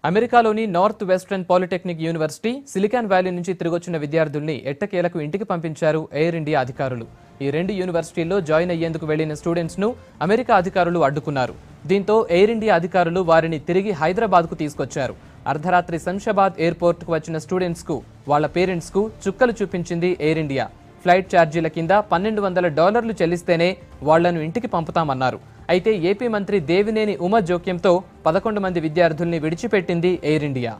అమెరికాలోని north western polytechnic university silicon valley నుంచి తిరిగొచ్చిన విద్యార్థుల్ని ఎట్టకేలకు ఇంటికి పంపించారు ఎయిర్ ఇండియా అధికారులు. ఈ రెండు యూనివర్సిటీల్లో జాయిన్ అయ్యేందుకు వెళ్లిన స్టూడెంట్స్ను అమెరికా అధికారులు అడ్డుకున్నారు. దీంతో ఎయిర్ ఇండియా అధికారులు వారిని తిరిగి హైదరాబాద్కు తీసుకొచ్చారు. అర్ధరాత్రి శంషాబాద్ ఎయిర్పోర్ట్కు వచ్చిన స్టూడెంట్స్కు వాళ్ల పేరెంట్స్కు చుక్కలు చూపించింది ఎయిర్ ఇండియా. ఫ్లైట్ ఛార్జీల కింద $1,200 చెల్లిస్తేనే వాళ్లను ఇంటికి పంపుతామన్నారు. అయితే ఏపీ మంత్రి దేవినేని ఉమ జోక్యంతో 11 మంది విద్యార్థుల్ని విడిచిపెట్టింది ఎయిర్ ఇండియా.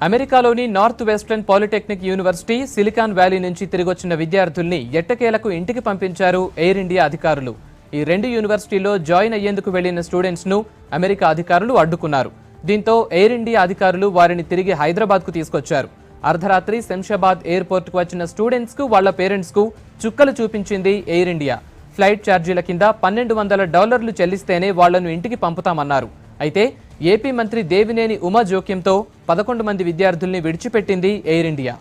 అమెరికాలోని north western polytechnic university silicon valley నుంచి తిరిగొచ్చిన విద్యార్థుల్ని ఎట్టకేలకు ఇంటికి పంపించారు ఎయిర్ ఇండియా అధికారులు. ఈ రెండు యూనివర్సిటీల్లో జాయిన్ అయ్యేందుకు వెళ్లిన స్టూడెంట్స్ను అమెరికా అధికారులు అడ్డుకున్నారు. దీంతో ఎయిర్ ఇండియా అధికారులు వారిని తిరిగి హైదరాబాద్కు తీసుకొచ్చారు. అర్ధరాత్రి శంషాబాద్ ఎయిర్పోర్ట్కు వచ్చిన స్టూడెంట్స్కు వాళ్ల పేరెంట్స్కు చుక్కలు చూపించింది ఎయిర్ ఇండియా. ఫ్లైట్ ఛార్జీల కింద $1,200 చెల్లిస్తేనే వాళ్లను ఇంటికి పంపుతామన్నారు. అయితే ఏపీ మంత్రి దేవినేని ఉమ జోక్యంతో 11 మంది విద్యార్థుల్ని విడిచిపెట్టింది ఎయిర్ ఇండియా.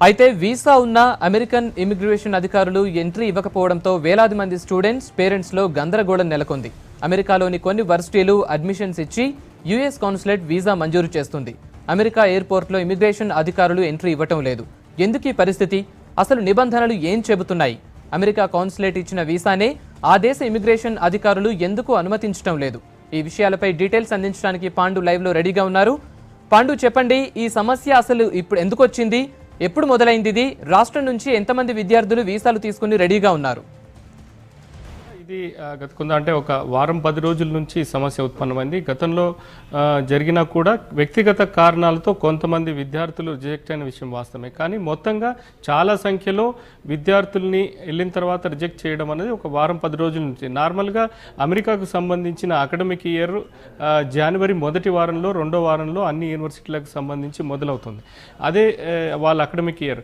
అయితే వీసా ఉన్న అమెరికన్ ఇమిగ్రేషన్ అధికారులు ఎంట్రీ ఇవ్వకపోవడంతో వేలాది మంది స్టూడెంట్స్ పేరెంట్స్లో గందరగోళం నెలకొంది. అమెరికాలోని కొన్ని వర్సిటీలు అడ్మిషన్స్ ఇచ్చి యుఎస్ కాన్సులేట్ వీసా మంజూరు చేస్తుంది. అమెరికా ఎయిర్పోర్ట్లో ఇమిగ్రేషన్ అధికారులు ఎంట్రీ ఇవ్వటం లేదు. ఎందుకు ఈ పరిస్థితి? అసలు నిబంధనలు ఏం చెబుతున్నాయి? అమెరికా కాన్సులేట్ ఇచ్చిన వీసానే ఆ దేశ ఇమిగ్రేషన్ అధికారులు ఎందుకు అనుమతించడం లేదు? ఈ విషయాలపై డీటెయిల్స్ అందించడానికి పాండు లైవ్లో రెడీగా ఉన్నారు. పాండు, చెప్పండి, ఈ సమస్య అసలు ఇప్పుడు ఎందుకు వచ్చింది? ఎప్పుడు మొదలైంది? ఇది రాష్ట్రం నుంచి ఎంతమంది విద్యార్థులు వీసాలు తీసుకుని రెడీగా ఉన్నారు? ఇది అంటే ఒక వారం 10 రోజుల నుంచి సమస్య ఉత్పన్నమైంది. గతంలో జరిగినా కూడా వ్యక్తిగత కారణాలతో కొంతమంది విద్యార్థులు రిజెక్ట్ అయిన విషయం వాస్తవమే. కానీ మొత్తంగా చాలా సంఖ్యలో విద్యార్థుల్ని వెళ్ళిన తర్వాత రిజెక్ట్ చేయడం అనేది ఒక వారం 10 రోజుల నుంచి. నార్మల్గా అమెరికాకు సంబంధించిన అకాడమిక్ ఇయర్ జనవరి మొదటి వారంలో 2వ వారంలో అన్ని యూనివర్సిటీలకు సంబంధించి మొదలవుతుంది. అదే వాళ్ళ అకాడమిక్ ఇయర్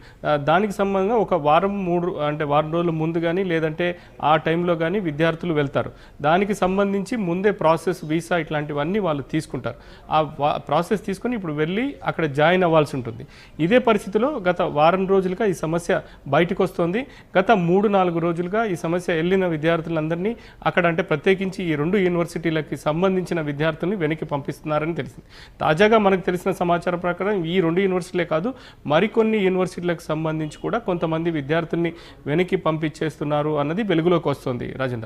దానికి సంబంధంగా ఒక వారం వారం రోజుల ముందు కానీ లేదంటే ఆ టైంలో కానీ విద్యార్థులు వెళ్తారు. దానికి సంబంధించి ముందే ప్రాసెస్ వీసా ఇట్లాంటివన్నీ వాళ్ళు తీసుకుంటారు. ఆ ప్రాసెస్ తీసుకొని ఇప్పుడు వెళ్ళి అక్కడ జాయిన్ అవ్వాల్సి ఉంటుంది. ఇదే పరిస్థితిలో గత వారం రోజులుగా ఈ సమస్య బయటకు వస్తుంది. గత 3-4 రోజులుగా ఈ సమస్య వెళ్ళిన విద్యార్థులందరినీ అక్కడ ప్రత్యేకించి ఈ 2 యూనివర్సిటీలకి సంబంధించిన విద్యార్థుల్ని వెనక్కి పంపిస్తున్నారని తెలిసింది. తాజాగా మనకు తెలిసిన సమాచారం ప్రకారం ఈ 2 యూనివర్సిటీలే కాదు, మరికొన్ని యూనివర్సిటీలకు సంబంధించి కూడా కొంతమంది విద్యార్థుల్ని వెనక్కి పంపించేస్తున్నారు అన్నది వెలుగులోకి వస్తుంది. రాజేంద్ర,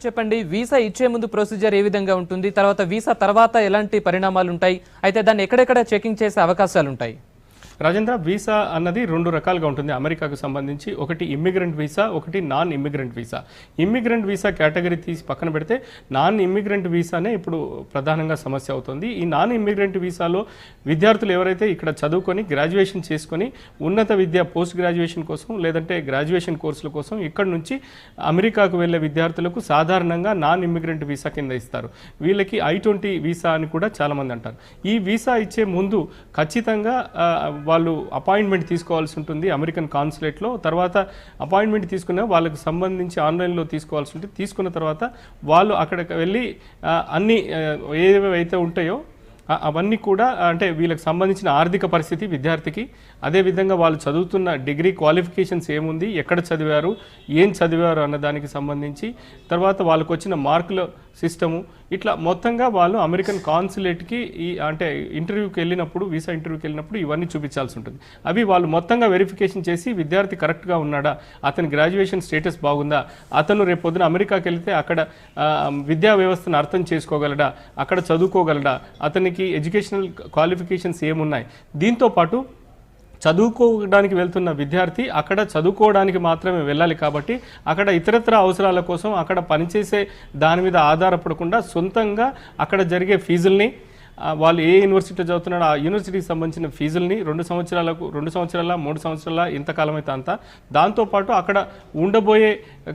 చెప్పండి, వీసా ఇచ్చే ముందు ప్రొసీజర్ ఏ విధంగా ఉంటుంది? తర్వాత వీసా తర్వాత ఎలాంటి పరిణామాలు ఉంటాయి? అయితే దాన్ని ఎక్కడెక్కడ చెకింగ్ చేసే అవకాశాలు ఉంటాయి? రాజేంద్ర, వీసా అన్నది 2 రకాలుగా ఉంటుంది అమెరికాకు సంబంధించి. ఒకటి ఇమ్మిగ్రెంట్ వీసా, ఒకటి non immigrant visa. Immigrant visa category తీసి పక్కన పెడితే నాన్ ఇమ్మిగ్రెంట్ వీసానే ఇప్పుడు ప్రధానంగా సమస్య అవుతుంది. ఈ నాన్ ఇమ్మిగ్రెంట్ వీసాలో విద్యార్థులు ఎవరైతే ఇక్కడ చదువుకొని గ్రాడ్యుయేషన్ చేసుకొని ఉన్నత విద్య పోస్ట్ గ్రాడ్యుయేషన్ కోసం లేదంటే గ్రాడ్యుయేషన్ కోర్సుల కోసం ఇక్కడ నుంచి అమెరికాకు వెళ్ళే విద్యార్థులకు సాధారణంగా నాన్ ఇమ్మిగ్రెంట్ వీసా కింద ఇస్తారు. వీళ్ళకి I-20 వీసా అని కూడా చాలామంది అంటారు. ఈ వీసా ఇచ్చే ముందు ఖచ్చితంగా వాళ్ళు అపాయింట్మెంట్ తీసుకోవాల్సి ఉంటుంది అమెరికన్ కాన్సులేట్లో. తర్వాత అపాయింట్మెంట్ తీసుకున్న వాళ్ళకి సంబంధించి ఆన్లైన్లో తీసుకోవాల్సి ఉంటుంది. తీసుకున్న తర్వాత వాళ్ళు అక్కడికి వెళ్ళి అన్ని ఏవైతే ఉంటాయో అవన్నీ కూడా వీళ్ళకి సంబంధించిన ఆర్థిక పరిస్థితి విద్యార్థికి, అదేవిధంగా వాళ్ళు చదువుతున్న డిగ్రీ క్వాలిఫికేషన్స్ ఏముంది, ఎక్కడ చదివారు, ఏం చదివారు అన్న దానికి సంబంధించి, తర్వాత వాళ్ళకు వచ్చిన మార్కులు సిస్టము, ఇట్లా మొత్తంగా వాళ్ళు అమెరికన్ కాన్సులేట్కి అంటే ఇంటర్వ్యూకి వెళ్ళినప్పుడు, వీసా ఇంటర్వ్యూకి వెళ్ళినప్పుడు ఇవన్నీ చూపించాల్సి ఉంటుంది. అవి వాళ్ళు మొత్తంగా వెరిఫికేషన్ చేసి విద్యార్థి కరెక్ట్గా ఉన్నాడా, అతని గ్రాడ్యుయేషన్ స్టేటస్ బాగుందా, అతను రేపు పొద్దున అమెరికాకి వెళ్తే అక్కడ విద్యా వ్యవస్థను అర్థం చేసుకోగలడా, అక్కడ చదువుకోగలడా, అతనికి ఎడ్యుకేషనల్ క్వాలిఫికేషన్స్ ఏమున్నాయి. దీంతోపాటు చదువుకోవడానికి వెళ్తున్న విద్యార్థి అక్కడ చదువుకోవడానికి మాత్రమే వెళ్ళాలి కాబట్టి అక్కడ ఇతరత్ర అవసరాల కోసం అక్కడ పనిచేసే దాని మీద ఆధారపడకుండా సొంతంగా అక్కడ జరిగే ఫీజుల్ని, వాళ్ళు ఏ యూనివర్సిటీలో చదువుతున్నాడో ఆ యూనివర్సిటీకి సంబంధించిన ఫీజుల్ని 2 సంవత్సరాల 3 సంవత్సరాల ఎంతకాలం అయితే అంత, దాంతోపాటు అక్కడ ఉండబోయే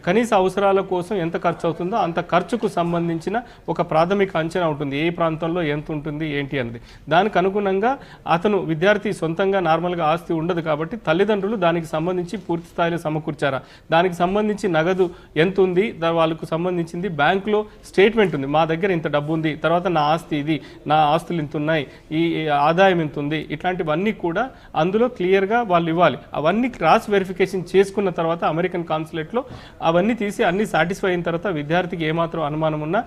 కనీస అవసరాల కోసం ఎంత ఖర్చు అవుతుందో అంత ఖర్చుకు సంబంధించిన ఒక ప్రాథమిక అంచనా ఉంటుంది. ఏ ప్రాంతంలో ఎంత ఉంటుంది ఏంటి అన్నది. దానికి అనుగుణంగా అతను విద్యార్థి సొంతంగా నార్మల్గా ఆస్తి ఉండదు కాబట్టి తల్లిదండ్రులు దానికి సంబంధించి పూర్తి స్థాయిలో సమకూర్చారా, దానికి సంబంధించి నగదు ఎంత ఉంది, వాళ్ళకు సంబంధించింది బ్యాంకులో స్టేట్మెంట్ ఉంది, మా దగ్గర ఇంత డబ్బు ఉంది, తర్వాత నా ఆస్తి ఇది, నా ఆస్తులు ఇంత ఉన్నాయి, ఈ ఆదాయం ఇంత ఉంది, ఇట్లాంటివన్నీ కూడా అందులో క్లియర్గా వాళ్ళు ఇవ్వాలి. అవన్నీ క్రాస్ వెరిఫికేషన్ చేసుకున్న తర్వాత అమెరికన్ కాన్సులేట్లో అవన్నీ తీసి అన్ని సాటిస్ఫై అయిన తర్వాత విద్యార్థికి ఏమాత్రం అనుమానం ఉన్నా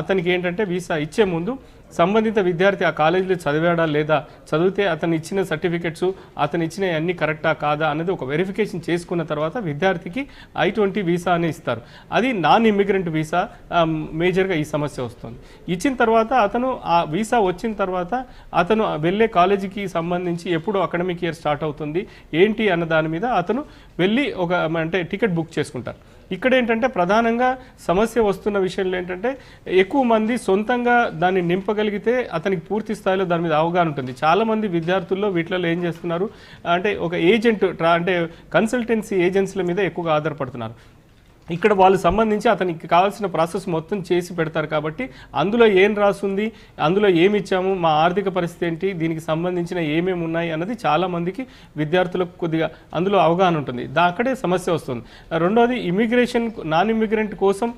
అతనికి ఏంటంటే వీసా ఇచ్చే ముందు సంబంధిత విద్యార్థి ఆ కాలేజీలో చదివాడా లేదా, చదివితే అతను ఇచ్చిన సర్టిఫికెట్స్ అతను ఇచ్చిన అన్ని కరెక్టా కాదా అన్నది ఒక వెరిఫికేషన్ చేసుకున్న తర్వాత విద్యార్థికి I-20 వీసా అని ఇస్తారు. అది నాన్ ఇమ్మిగ్రెంట్ వీసా మేజర్గా ఈ సమస్య వస్తుంది. ఇచ్చిన తర్వాత అతను ఆ వీసా వచ్చిన తర్వాత అతను వెళ్ళే కాలేజీకి సంబంధించి ఎప్పుడు అకాడమిక్ ఇయర్ స్టార్ట్ అవుతుంది ఏంటి అన్న దాని మీద అతను వెళ్ళి అంటే టికెట్ బుక్ చేసుకుంటారు. ఇక్కడ ఏంటంటే ప్రధానంగా సమస్య వస్తున్న విషయంలో ఏంటంటే ఎక్కువ మంది సొంతంగా దాన్ని నింపగలిగితే అతనికి పూర్తి స్థాయిలో దాని మీద అవగాహన ఉంటుంది. చాలామంది విద్యార్థుల్లో వీటిలో ఏం చేస్తున్నారు అంటే ఒక ఏజెంట్ అంటే కన్సల్టెన్సీ ఏజెన్సీల మీద ఎక్కువగా ఆధారపడుతున్నారు. ఇక్కడ వాళ్ళు సంబంధించి అతనికి కావాల్సిన ప్రాసెస్ మొత్తం చేసి పెడతారు కాబట్టి అందులో ఏం రాస్తుంది, అందులో ఏమి ఇచ్చాము, మా ఆర్థిక పరిస్థితి ఏంటి, దీనికి సంబంధించిన ఏమేమి ఉన్నాయి అన్నది చాలామందికి విద్యార్థులకు కొద్దిగా అందులో అవగాహన ఉంటుంది. అక్కడే సమస్య వస్తుంది. రెండోది ఇమిగ్రేషన్ నాన్ ఇమిగ్రెంట్ కోసం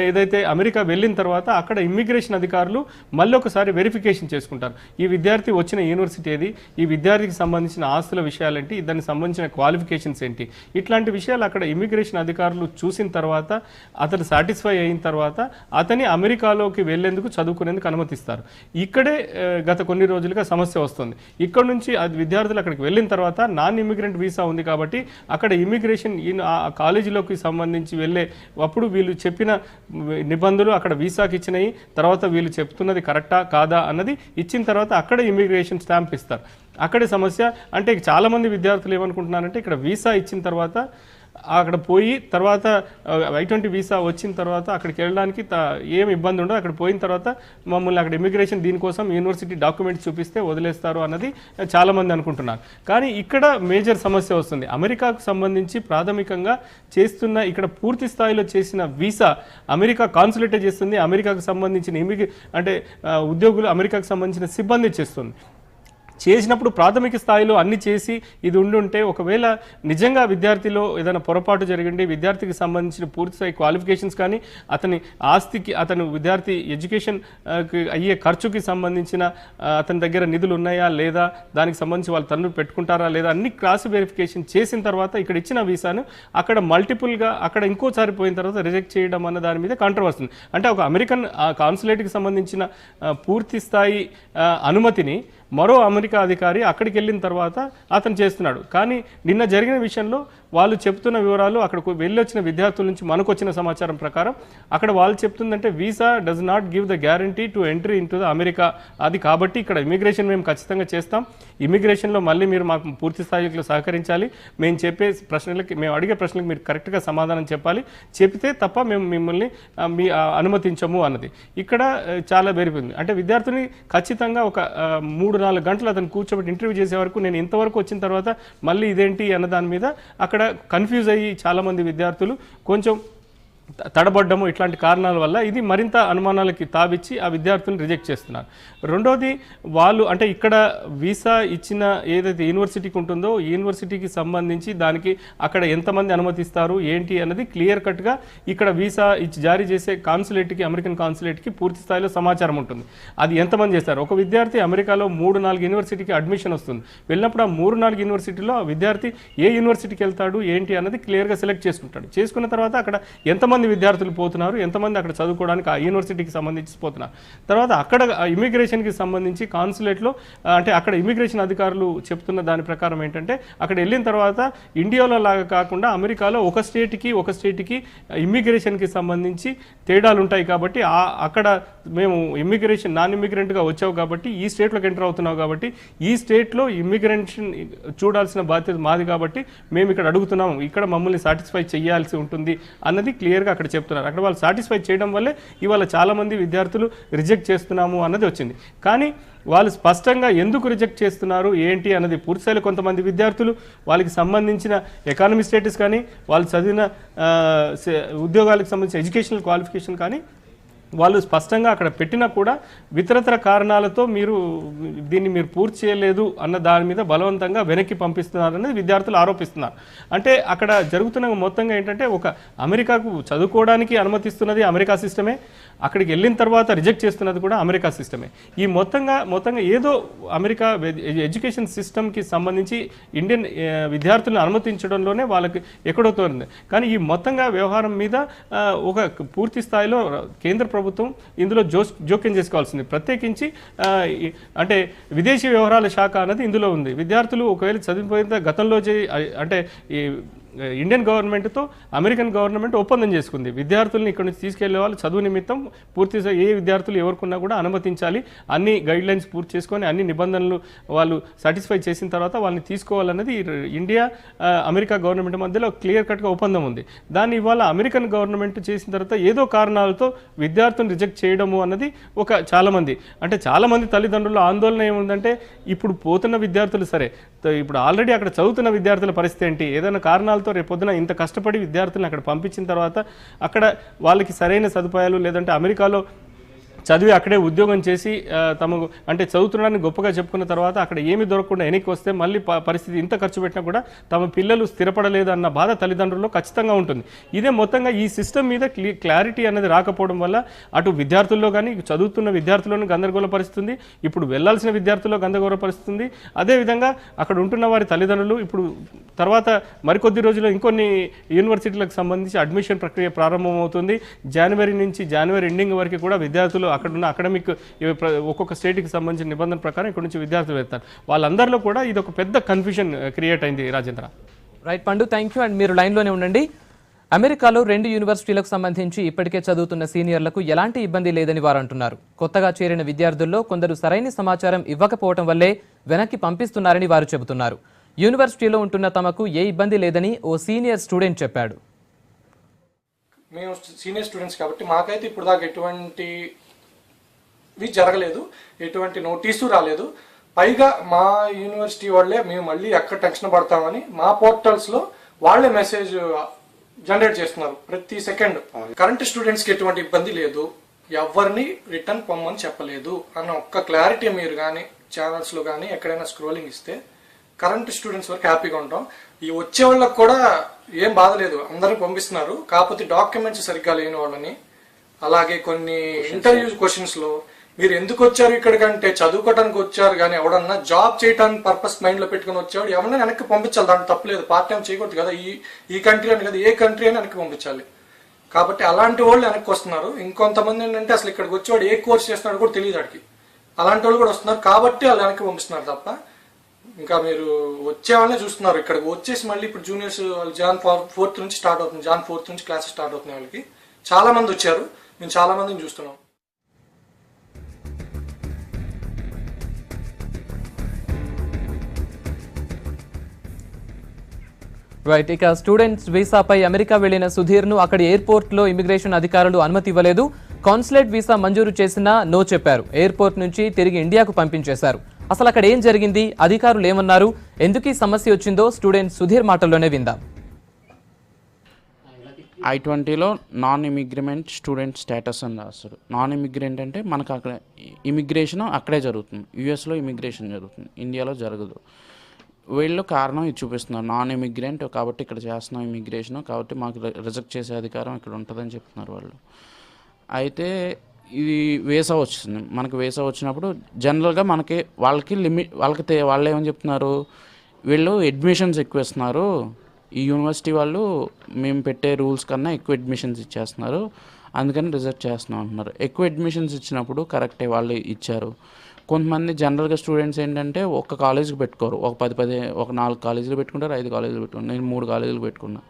ఏదైతే అమెరికా వెళ్ళిన తర్వాత అక్కడ ఇమ్మిగ్రేషన్ అధికారులు మళ్ళీ ఒకసారి వెరిఫికేషన్ చేసుకుంటారు. ఈ విద్యార్థి వచ్చిన యూనివర్సిటీ ఏది, ఈ విద్యార్థికి సంబంధించిన ఆస్తుల విషయాలేంటి, దానికి సంబంధించిన క్వాలిఫికేషన్స్ ఏంటి, ఇట్లాంటి విషయాలు అక్కడ ఇమ్మిగ్రేషన్ అధికారులు చూసిన తర్వాత అతను సాటిస్ఫై అయిన తర్వాత అతని అమెరికాలోకి వెళ్లేందుకు చదువుకునేందుకు అనుమతిస్తారు. ఇక్కడే గత కొన్ని రోజులుగా సమస్య వస్తుంది. ఇక్కడ నుంచి విద్యార్థులు అక్కడికి వెళ్ళిన తర్వాత నాన్ ఇమ్మిగ్రెంట్ వీసా ఉంది కాబట్టి అక్కడ ఇమ్మిగ్రేషన్ కాలేజీలోకి సంబంధించి వెళ్ళే అప్పుడు వీళ్ళు చెప్పిన నిబంధనలు అక్కడ వీసాకి ఇచ్చినాయి, తర్వాత వీళ్ళు చెప్తున్నది కరెక్టా కాదా అన్నది ఇచ్చిన తర్వాత అక్కడ ఇమిగ్రేషన్ స్టాంప్ ఇస్తారు. అక్కడే సమస్య అంటే చాలామంది విద్యార్థులు ఏమనుకుంటున్నారంటే ఇక్కడ వీసా ఇచ్చిన తర్వాత అక్కడ పోయి తర్వాత I-20 వీసా వచ్చిన తర్వాత అక్కడికి వెళ్ళడానికి ఏం ఇబ్బంది ఉండదు, అక్కడ పోయిన తర్వాత మమ్మల్ని అక్కడ ఇమిగ్రేషన్ దీనికోసం యూనివర్సిటీ డాక్యుమెంట్స్ చూపిస్తే వదిలేస్తారు అన్నది చాలామంది అనుకుంటున్నారు. కానీ ఇక్కడ మేజర్ సమస్య వస్తుంది. అమెరికాకు సంబంధించి ప్రాథమికంగా చేస్తున్న ఇక్కడ పూర్తి స్థాయిలో చేసిన వీసా అమెరికా కాన్సులేటే చేస్తుంది, అమెరికాకు సంబంధించిన అంటే ఉద్యోగులు అమెరికాకు సంబంధించిన సిబ్బంది చేస్తుంది. చేసినప్పుడు ప్రాథమిక స్థాయిలో అన్ని చేసి ఇది ఉండుంటే ఒకవేళ నిజంగా విద్యార్థిలో ఏదైనా పొరపాటు జరిగింది, విద్యార్థికి సంబంధించిన పూర్తి స్థాయి క్వాలిఫికేషన్స్ కానీ అతని ఆస్తికి అతను విద్యార్థి ఎడ్యుకేషన్ అయ్యే ఖర్చుకి సంబంధించిన అతని దగ్గర నిధులు ఉన్నాయా లేదా, దానికి సంబంధించి వాళ్ళ తల్లు పెట్టుకుంటారా లేదా అన్ని క్రాస్ వెరిఫికేషన్ చేసిన తర్వాత ఇక్కడ ఇచ్చిన వీసాను అక్కడ మల్టిపుల్గా అక్కడ ఇంకోసారి పోయిన తర్వాత రిజెక్ట్ చేయడం అన్న దాని మీద కాంట్రవర్సీ ఉంది. అంటే ఒక అమెరికన్ కాన్సులేట్కి సంబంధించిన పూర్తి స్థాయి అనుమతిని మరో అమెరికా అధికారి అక్కడికి వెళ్ళిన తర్వాత అతను చేస్తున్నాడు. కానీ నిన్న జరిగిన విషయంలో వాళ్ళు చెప్తున్న వివరాలు అక్కడికి వెళ్ళి వచ్చిన విద్యార్థుల నుంచి మనకు వచ్చిన సమాచారం ప్రకారం అక్కడ వాళ్ళు చెప్తుందంటే visa does not give the guarantee to entry in to the America. అది కాబట్టి ఇక్కడ ఇమిగ్రేషన్ మేము ఖచ్చితంగా చేస్తాం, ఇమిగ్రేషన్లో మళ్ళీ మీరు మాకు పూర్తి స్థాయిలో సహకరించాలి, మేము చెప్పే ప్రశ్నలకి మేము అడిగే ప్రశ్నలకు మీరు కరెక్ట్గా సమాధానం చెప్పాలి, చెప్తే తప్ప మేము మిమ్మల్ని అనుమతించము అన్నది ఇక్కడ చాలా పెరిగింది. అంటే విద్యార్థుని ఖచ్చితంగా ఒక 3-4 గంటలు అతను కూర్చోబెట్టి ఇంటర్వ్యూ చేసే వరకు నేను ఇంతవరకు వచ్చిన తర్వాత మళ్ళీ ఇదేంటి అన్న దాని మీద అక్కడ కన్ఫ్యూజ్ అయ్యి చాలామంది విద్యార్థులు కొంచెం తడబడ్డము ఇట్లాంటి కారణాల వల్ల ఇది మరింత అనుమానాలకి తావిచ్చి ఆ విద్యార్థులను రిజెక్ట్ చేస్తున్నారు. రెండోది వాళ్ళు అంటే ఇక్కడ వీసా ఇచ్చిన ఏదైతే యూనివర్సిటీకి ఉంటుందో యూనివర్సిటీకి సంబంధించి దానికి అక్కడ ఎంతమంది అనుమతిస్తారు ఏంటి అన్నది క్లియర్ కట్గా ఇక్కడ వీసా జారీ చేసే కాన్సులేట్కి అమెరికన్ కాన్సులేట్కి పూర్తి స్థాయిలో సమాచారం ఉంటుంది. అది ఎంతమంది చేస్తారు. ఒక విద్యార్థి అమెరికాలో 3-4 యూనివర్సిటీకి అడ్మిషన్ వస్తుంది, వెళ్ళినప్పుడు ఆ 3-4 యూనివర్సిటీలో ఆ విద్యార్థి ఏ యూనివర్సిటీకి వెళ్తాడు ఏంటి అన్నది క్లియర్గా సెలెక్ట్ చేసుకుంటాడు. చేసుకున్న తర్వాత అక్కడ ఎంతమంది ఎంతమంది విద్యార్థులు పోతున్నారు, ఎంతమంది అక్కడ చదువుకోవడానికి ఆ యూనివర్సిటీకి సంబంధించి పోతున్నారు. తర్వాత అక్కడ ఇమిగ్రేషన్కి సంబంధించి కాన్సులేట్లో అంటే అక్కడ ఇమిగ్రేషన్ అధికారులు చెప్తున్న దాని ప్రకారం ఏంటంటే అక్కడ వెళ్ళిన తర్వాత ఇండియాలో లాగా కాకుండా అమెరికాలో ఒక స్టేట్కి ఇమిగ్రేషన్కి సంబంధించి తేడాలు ఉంటాయి. కాబట్టి అక్కడ మేము నాన్ ఇమిగ్రెంట్గా వచ్చావు కాబట్టి ఈ స్టేట్లోకి ఎంటర్ అవుతున్నావు కాబట్టి ఈ స్టేట్లో ఇమిగ్రేషన్ చూడాల్సిన బాధ్యత మాది కాబట్టి మేము ఇక్కడ అడుగుతున్నాము, ఇక్కడ మమ్మల్ని సాటిస్ఫై చేయాల్సి ఉంటుంది అన్నది క్లియర్గా అక్కడ చెప్తున్నారు. అక్కడ వాళ్ళు సాటిస్ఫై చేయడం వల్లే ఇవాళ చాలామంది విద్యార్థులు రిజెక్ట్ చేస్తున్నాము అన్నది వచ్చింది. కానీ వాళ్ళు స్పష్టంగా ఎందుకు రిజెక్ట్ చేస్తున్నారు ఏంటి అన్నది పూర్తిస్థాయిలో కొంతమంది విద్యార్థులు వాళ్ళకి సంబంధించిన ఎకానమీ స్టేటస్ కానీ వాళ్ళు చదివిన ఉద్యోగాలకు సంబంధించిన ఎడ్యుకేషనల్ క్వాలిఫికేషన్ కానీ వాళ్ళు స్పష్టంగా అక్కడ పెట్టినా కూడా ఇతరతర కారణాలతో దీన్ని మీరు పూర్తి చేయలేదు అన్న దాని మీద బలవంతంగా వెనక్కి పంపిస్తున్నారనేది విద్యార్థులు ఆరోపిస్తున్నారు. అంటే అక్కడ జరుగుతున్న మొత్తంగా ఏంటంటే ఒక అమెరికాకు చదువుకోవడానికి అనుమతిస్తున్నది అమెరికా సిస్టమే, అక్కడికి వెళ్ళిన తర్వాత రిజెక్ట్ చేస్తున్నది కూడా అమెరికా సిస్టమే. ఈ మొత్తంగా ఏదో అమెరికా ఎడ్యుకేషన్ సిస్టమ్కి సంబంధించి ఇండియన్ విద్యార్థులను అనుమతించడంలోనే వాళ్ళకి ఎక్కడవుతుంది. కానీ ఈ మొత్తంగా వ్యవహారం మీద ఒక పూర్తి స్థాయిలో కేంద్ర ప్రభుత్వం ఇందులో జోక్యం చేసుకోవాల్సింది. ప్రత్యేకించి అంటే విదేశీ వ్యవహారాల శాఖ అన్నది ఇందులో ఉంది. విద్యార్థులు ఒకవేళ చదివిపోయిన గతంలో అంటే ఈ ఇండియన్ గవర్నమెంట్తో అమెరికన్ గవర్నమెంట్ ఒప్పందం చేసుకుంది. విద్యార్థుల్ని ఇక్కడ నుంచి తీసుకెళ్లే వాళ్ళు చదువు నిమిత్తం పూర్తిగా ఏ విద్యార్థులు ఎవరుకున్నా కూడా అనుమతించాలి, అన్ని గైడ్లైన్స్ పూర్తి చేసుకొని అన్ని నిబంధనలు వాళ్ళు సాటిస్ఫై చేసిన తర్వాత వాళ్ళని తీసుకోవాలన్నది ఇండియా అమెరికా గవర్నమెంట్ మధ్యలో క్లియర్ కట్గా ఒప్పందం ఉంది. దాన్ని ఇవాళ అమెరికన్ గవర్నమెంట్ చేసిన తర్వాత ఏదో కారణాలతో విద్యార్థులను రిజెక్ట్ చేయడము అన్నది చాలామంది తల్లిదండ్రుల ఆందోళన ఏముందంటే ఇప్పుడు పోతున్న విద్యార్థులు సరే, ఇప్పుడు ఆల్రెడీ అక్కడ చదువుతున్న విద్యార్థుల పరిస్థితి ఏంటి, ఏదైనా కారణాలతో రేపొద్దున ఇంత కష్టపడి విద్యార్థులను అక్కడ పంపించిన తర్వాత అక్కడ వాళ్ళకి సరైన సదుపాయాలు లేదంటే అమెరికాలో చదివి అక్కడే ఉద్యోగం చేసి తమకు అంటే చదువుతున్నాడని గొప్పగా చెప్పుకున్న తర్వాత అక్కడ ఏమి దొరకకుండా వెనక్కి వస్తే మళ్ళీ పరిస్థితి ఇంత ఖర్చు పెట్టినా కూడా తమ పిల్లలు స్థిరపడలేదు అన్న బాధ తల్లిదండ్రుల్లో ఖచ్చితంగా ఉంటుంది. ఇదే మొత్తంగా ఈ సిస్టమ్ మీద క్లారిటీ అనేది రాకపోవడం వల్ల అటు విద్యార్థుల్లో కానీ చదువుతున్న విద్యార్థులను గందరగోళపరుస్తుంది, ఇప్పుడు వెళ్లాల్సిన విద్యార్థుల్లో గందరగోళపరుస్తుంది. అదేవిధంగా అక్కడ ఉంటున్న వారి తల్లిదండ్రులు ఇప్పుడు తర్వాత మరికొద్ది రోజుల్లో ఇంకొన్ని యూనివర్సిటీలకు సంబంధించి అడ్మిషన్ ప్రక్రియ ప్రారంభమవుతుంది. జనవరి ఎండింగ్ వరకు కూడా విద్యార్థులు అక్కడ ఉన్న అకాడమిక్ ఒక్కొక్క స్టేట్కి సంబంధించిన నిబంధన ప్రకారం ఇక్కడ నుంచి విద్యార్థులు వెళ్తారు. వాళ్ళందరిలో కూడా ఇది ఒక పెద్ద కన్ఫ్యూజన్ క్రియేట్ అయింది. రాజేంద్ర. రైట్ పండు, థ్యాంక్ యూ. అండ్ మీరు లైన్లోనే ఉండండి. అమెరికాలో 2 యూనివర్సిటీలకు సంబంధించి ఇప్పటికే చదువుతున్న సీనియర్లకు ఎలాంటి ఇబ్బంది లేదని వారు అంటున్నారు. కొత్తగా చేరిన విద్యార్థుల్లో కొందరు సరైన సమాచారం ఇవ్వకపోవడం వల్లే వెనక్కి పంపిస్తున్నారని వారు చెబుతున్నారు. యూనివర్సిటీలో ఉంటున్న తమకు ఏ ఇబ్బంది లేదని ఓ సీనియర్ స్టూడెంట్ చెప్పాడు. మేము సీనియర్ స్టూడెంట్స్ కాబట్టి మాకైతే ఇప్పుడు దాకా ఎటువంటి జరగలేదు, ఎటువంటి నోటీసు రాలేదు. పైగా మా యూనివర్సిటీ వాళ్ళే మేము మళ్ళీ ఎక్కడ టెన్షన్ పడతామని మా పోర్టల్స్లో వాళ్ళే మెసేజ్ జనరేట్ చేస్తున్నారు ప్రతి సెకండ్. కరెంట్ స్టూడెంట్స్కి ఎటువంటి ఇబ్బంది లేదు, ఎవరిని రిటర్న్ పొమ్మని చెప్పలేదు అన్న ఒక్క క్లారిటీ మీరు కానీ ఛానల్స్లో కానీ ఎక్కడైనా స్క్రోలింగ్ ఇస్తే కరెంట్ స్టూడెంట్స్ వరకు హ్యాపీగా ఉంటాం. ఈ వచ్చే వాళ్ళకి కూడా ఏం బాధ లేదు, అందరిని పంపిస్తున్నారు. కాకపోతే డాక్యుమెంట్స్ సరిగ్గా లేని వాళ్ళని, అలాగే కొన్ని ఇంటర్వ్యూ క్వశ్చన్స్లో మీరు ఎందుకు వచ్చారు ఇక్కడికంటే చదువుకోవడానికి వచ్చారు కానీ ఎవడన్నా జాబ్ చేయడానికి పర్పస్ మైండ్లో పెట్టుకుని వచ్చాడు ఎవరన్నా వెనక్కి పంపించాలి, దాంట్లో తప్పలేదు. పార్ట్ టైం చేయకూడదు కదా, ఈ కంట్రీ అని కదా ఏ కంట్రీ అని వెనక్కి పంపించాలి. కాబట్టి అలాంటి వాళ్ళు వెనక్కి వస్తున్నారు. ఇంకొంతమంది ఏంటంటే అసలు ఇక్కడికి వచ్చేవాడు ఏ కోర్స్ చేస్తున్నాడు కూడా తెలియదు వాడికి, అలాంటి వాళ్ళు కూడా వస్తున్నారు. కాబట్టి వాళ్ళు వెనక్కి పంపిస్తున్నారు తప్ప ఇంకా మీరు వచ్చే వాళ్ళనే చూస్తున్నారు. ఇక్కడికి వచ్చేసి మళ్ళీ ఇప్పుడు జూనియర్స్ వాళ్ళు జాన్ 4th నుంచి స్టార్ట్ అవుతుంది, జాన్ 4th నుంచి క్లాసెస్ స్టార్ట్ అవుతున్నాయి. వాళ్ళకి చాలా మంది వచ్చారు, మేము చాలా మందిని చూస్తున్నాం. రైట్, ఇక స్టూడెంట్స్ వీసాపై అమెరికా వెళ్లిన సుధీర్ను అక్కడి ఎయిర్పోర్ట్లో ఇమిగ్రేషన్ అధికారులు అనుమతి ఇవ్వలేదు. కాన్సులేట్ వీసా మంజూరు చేసినా నో చెప్పారు. ఎయిర్పోర్ట్ నుంచి తిరిగి ఇండియాకు పంపించేశారు. అసలు అక్కడ ఏం జరిగింది, అధికారులు ఏమన్నారు, ఎందుకు ఈ సమస్య వచ్చిందో స్టూడెంట్ సుధీర్ మాటల్లోనే విందాం. I-20లో నాన్ ఇమిగ్రెంట్ స్టూడెంట్ స్టేటస్ అని రాస్తారు. నాన్ ఇమిగ్రెంట్ అంటే మనకు అక్కడ ఇమిగ్రేషన్ అక్కడే జరుగుతుంది, యూఎస్లో ఇమిగ్రేషన్ జరుగుతుంది, ఇండియాలో జరగదు. వీళ్ళు కారణం ఇది చూపిస్తున్నారు, నాన్ ఇమిగ్రెంట్ కాబట్టి ఇక్కడ చేస్తున్నాం ఇమిగ్రేషన్, కాబట్టి మాకు రిజెక్ట్ చేసే అధికారం ఇక్కడ ఉంటుందని చెప్తున్నారు వాళ్ళు. అయితే ఇది వీసా వచ్చింది, మనకి వీసా వచ్చినప్పుడు జనరల్గా మనకి వాళ్ళకి వాళ్ళు ఏమని చెప్తున్నారు, వీళ్ళు అడ్మిషన్స్ ఎక్కువ ఇస్తున్నారు, ఈ యూనివర్సిటీ వాళ్ళు మేము పెట్టే రూల్స్ కన్నా ఎక్కువ అడ్మిషన్స్ ఇచ్చేస్తున్నారు, అందుకని రిజెక్ట్ చేస్తున్నాం అంటున్నారు. ఎక్కువ అడ్మిషన్స్ ఇచ్చినప్పుడు కరెక్టే, వాళ్ళు ఇచ్చారు. కొంతమంది జనరల్గా స్టూడెంట్స్ ఏంటంటే ఒక కాలేజీకి పెట్టుకోరు, ఒక 4 కాలేజీలు పెట్టుకుంటారు, 5 కాలేజీలు పెట్టుకుంటారు. నేను 3 కాలేజీలు పెట్టుకున్నా.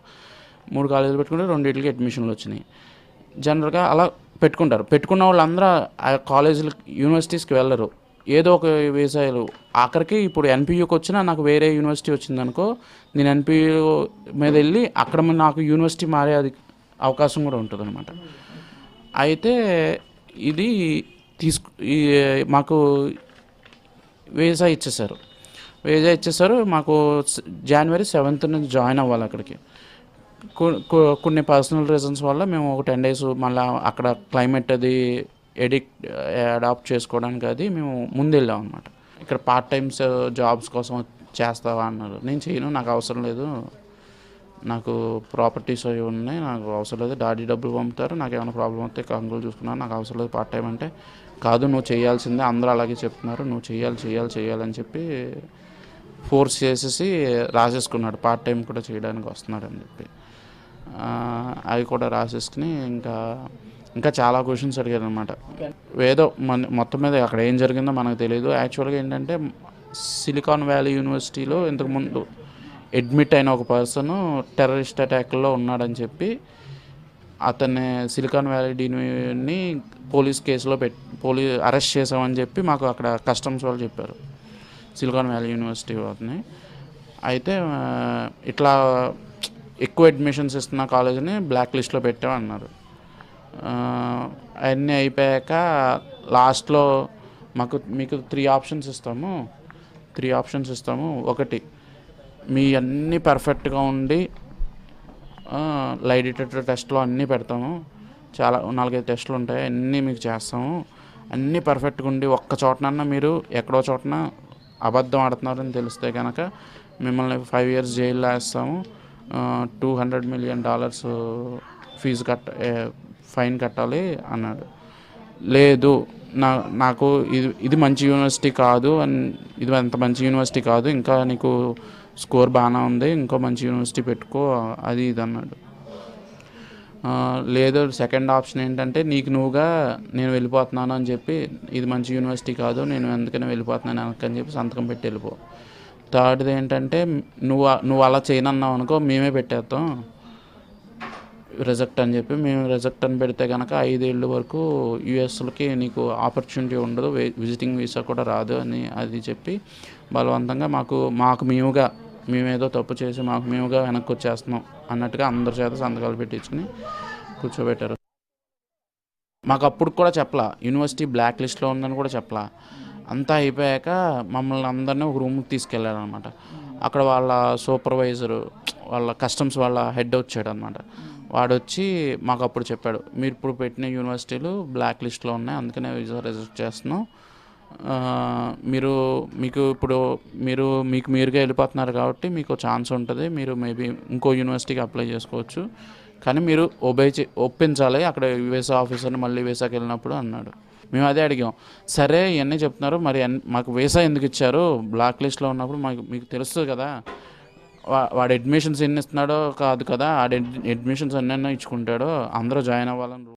3 కాలేజీలు పెట్టుకుంటే 2 అడ్మిషన్లు వచ్చినాయి. జనరల్గా అలా పెట్టుకుంటారు. పెట్టుకున్న వాళ్ళందరూ ఆ కాలేజీలకు యూనివర్సిటీస్కి వెళ్ళరు, ఏదో ఒక వీసాలు. ఆఖరికి ఇప్పుడు ఎన్పియూకి వచ్చినా నాకు వేరే యూనివర్సిటీ వచ్చిందనుకో, నేను ఎన్పియూ మీద వెళ్ళి అక్కడ నాకు యూనివర్సిటీ మారే అవకాశం కూడా ఉంటుంది అనమాట. అయితే ఇది మాకు వీసా ఇచ్చేసారు. మాకు January 7th నుంచి జాయిన్ అవ్వాలి అక్కడికి. కొన్ని పర్సనల్ రీజన్స్ వల్ల మేము ఒక 10 days మళ్ళీ అక్కడ క్లైమేట్ అది అడాప్ట్ చేసుకోవడానికి అది మేము ముందు వెళ్ళాం అనమాట. ఇక్కడ పార్ట్ టైమ్స్ జాబ్స్ కోసం చేస్తావా అన్నారు. నేను చేయను, నాకు అవసరం లేదు, నాకు ప్రాపర్టీస్ అవి ఉన్నాయి, నాకు అవసరం లేదు, డాడీ డబ్బులు పంపుతారు, నాకు ఏమైనా ప్రాబ్లం వస్తే కంగులు చూసుకున్నాను, నాకు అవసరం లేదు పార్ట్ టైం అంటే. కాదు, నువ్వు చేయాల్సిందే, అందరూ అలాగే చెప్తున్నారు, నువ్వు చేయాలని చెప్పి ఫోర్స్ చేసేసి రాసేసుకున్నాడు. పార్ట్ టైం కూడా చేయడానికి వస్తున్నాడు అని చెప్పి అవి కూడా రాసేసుకుని ఇంకా చాలా క్వశ్చన్స్ అడిగారు అనమాట. ఏదో మొత్తం మీద అక్కడ ఏం జరిగిందో మనకు తెలియదు. యాక్చువల్గా ఏంటంటే సిలికాన్ వ్యాలీ యూనివర్సిటీలో ఇంతకుముందు అడ్మిట్ అయిన ఒక పర్సన్ టెర్రరిస్ట్ అటాక్లో ఉన్నాడని చెప్పి అతన్ని సిలికాన్ వ్యాలీ డీన్ని పోలీస్ కేసులో అరెస్ట్ చేసామని చెప్పి మాకు అక్కడ కస్టమ్స్ వాళ్ళు చెప్పారు, సిలికాన్ వ్యాలీ యూనివర్సిటీ వాళ్ళని. అయితే ఇట్లా ఎక్కువ అడ్మిషన్స్ ఇస్తున్న కాలేజీని బ్లాక్ లిస్ట్లో పెట్టామన్నారు. అవన్నీ అయిపోయాక లాస్ట్లో మీకు 3 ఆప్షన్స్ ఇస్తాము. ఒకటి, మీ అన్నీ పర్ఫెక్ట్గా ఉండి లై డిటెక్టర్ టెస్ట్లో అన్నీ పెడతాము, చాలా 4-5 టెస్టులు ఉంటాయి, అన్నీ మీకు చేస్తాము. అన్నీ పర్ఫెక్ట్గా ఉండి ఒక్క చోటనన్నా మీరు ఎక్కడో చోటన అబద్ధం ఆడుతున్నారని తెలిస్తే కనుక మిమ్మల్ని 5 years జైల్లో వేస్తాము, $200 million ఫైన్ కట్టాలి అన్నాడు. లేదు, నాకు ఇది మంచి యూనివర్సిటీ కాదు, ఇది అంత మంచి యూనివర్సిటీ కాదు, ఇంకా నీకు స్కోర్ బాగానే ఉంది, ఇంకో మంచి యూనివర్సిటీ పెట్టుకో, అది ఇది అన్నాడు. లేదు, సెకండ్ ఆప్షన్ ఏంటంటే నీకు నువ్వుగా నేను వెళ్ళిపోతున్నాను అని చెప్పి, ఇది మంచి యూనివర్సిటీ కాదు, నేను ఎందుకని వెళ్ళిపోతున్నాను అని చెప్పి సంతకం పెట్టి వెళ్ళిపో. థర్డ్ది ఏంటంటే నువ్వు అలా చేయనన్నావు అనుకో, మేమే పెట్టేస్తాం రిజెక్ట్ అని చెప్పి. మేము రిజెక్ట్ అని పెడితే కనుక 5 ఏళ్ళ వరకు యూఎస్లకి నీకు ఆపర్చునిటీ ఉండదు, విజిటింగ్ వీసా కూడా రాదు అని అది చెప్పి బలవంతంగా మేమేదో తప్పు చేసి మేముగా వెనక్కి వచ్చేస్తున్నాం అన్నట్టుగా అందరి చేత సంతకాలు పెట్టించుకుని కూర్చోబెట్టారు. మాకు అప్పుడు కూడా చెప్పలా, యూనివర్సిటీ బ్లాక్ లిస్ట్లో ఉందని కూడా చెప్పలా. అంతా అయిపోయాక మమ్మల్ని అందరినీ ఒక రూమ్కి తీసుకెళ్ళారనమాట. అక్కడ వాళ్ళ సూపర్వైజరు, వాళ్ళ కస్టమ్స్ వాళ్ళ హెడ్ వచ్చాడు అనమాట. వాడు వచ్చి మాకు అప్పుడు చెప్పాడు, మీరు ఇప్పుడు పెట్టిన యూనివర్సిటీలు బ్లాక్ లిస్ట్లో ఉన్నాయి, అందుకనే వీసా రిజెక్ట్ చేస్తున్నాం. మీకు మీరుగా వెళ్ళిపోతున్నారు కాబట్టి మీకు ఛాన్స్ ఉంటుంది, మీరు మేబీ ఇంకో యూనివర్సిటీకి అప్లై చేసుకోవచ్చు, కానీ మీరు ఒప్పించాలి అక్కడ వీసా ఆఫీసర్ని మళ్ళీ వీసాకి వెళ్ళినప్పుడు అన్నాడు. మేము అదే అడిగాం, సరే ఇవన్నీ చెప్తున్నారు, మరి మాకు వీసా ఎందుకు ఇచ్చారు, బ్లాక్ లిస్ట్లో ఉన్నప్పుడు మీకు తెలుస్తుంది కదా, వాడు అడ్మిషన్స్ ఎన్ని ఇస్తున్నాడో కాదు కదా, అడ్మిషన్స్ ఎన్నెన్నో ఇచ్చుకుంటాడో, అందరూ జాయిన్ అవ్వాలని